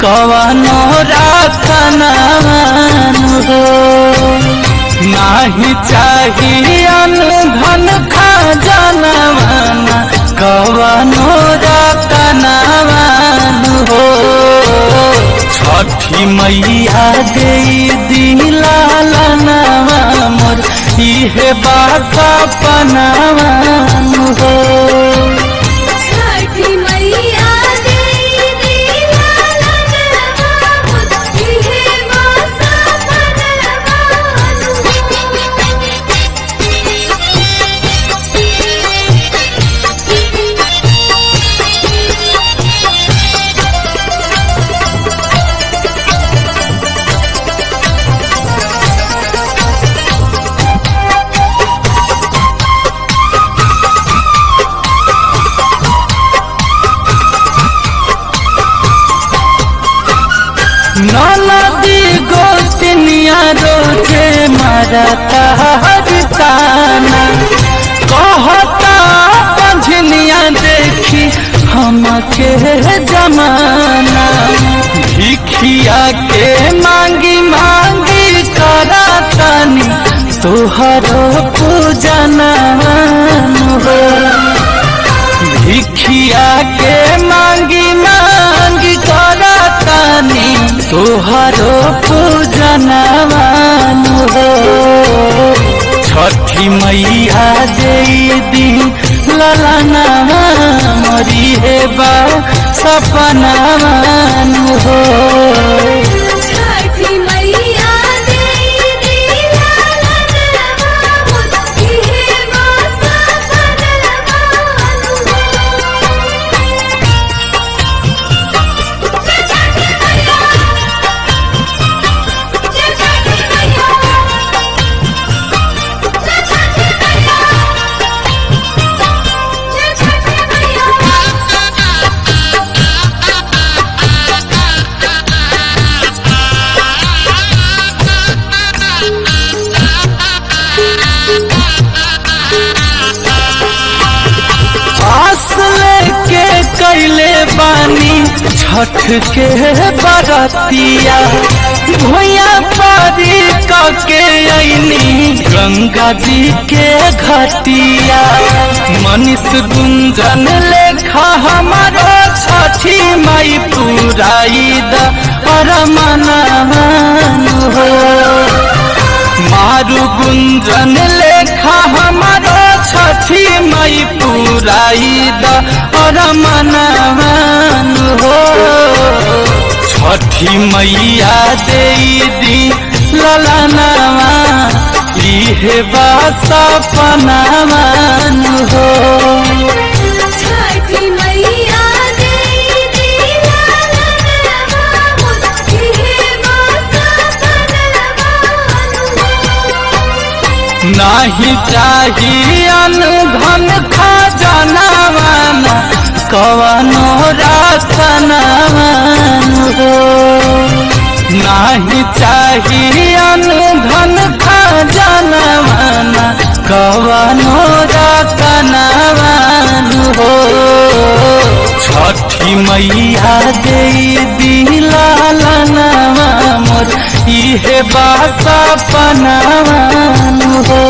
कवनो रतनवान हो। नाही चाहिए धन खजानवान कवनो रतनवान हो। छठी मैया दे दिलालनवा मोर इहे बात सपनवान हो। छठी मैया दे दिलालनवा मोर इहे बात सपनवान हो। नदी गोतनिया रोजे मरता हरताना कहता पंझनिया देखी हमके जमाना। भिखिया के मांगी मांगी करतनी तोहरो पूजनवान हो। भिखिया के मांगी मांगी करतनी तोहरो पूजनवान हो। छठी मैया दे दी ललनवा मोरी हे बा सपनवान हो। छठी मैया दे दिलालनवा मोर इहे बात सपनवान हो। आस लेके कैले बानी छठ के बरतिया भुइया पारी के अइनी गंगा जी के घटिया। मनीष गुंजन लेखा हमारो छठी माई पुराई द अरमनवान हो। मारू गुंजन लेखा हमारो छठी माई पुराई द अरमनवान हो। छठी मैया दे दी ललनवा इहे बात सपनवान हो। छठी मैया दे दिलालनवा मोर इहे बात सपनवान हो। नाही चाहिए धन खजानवान कवनो रतनवान हो। नाही चाहिए धन खजानवान कवनो रतनवान हो। छठी मैया दे दिलालनवा मोर इहे बा सपनवान हो।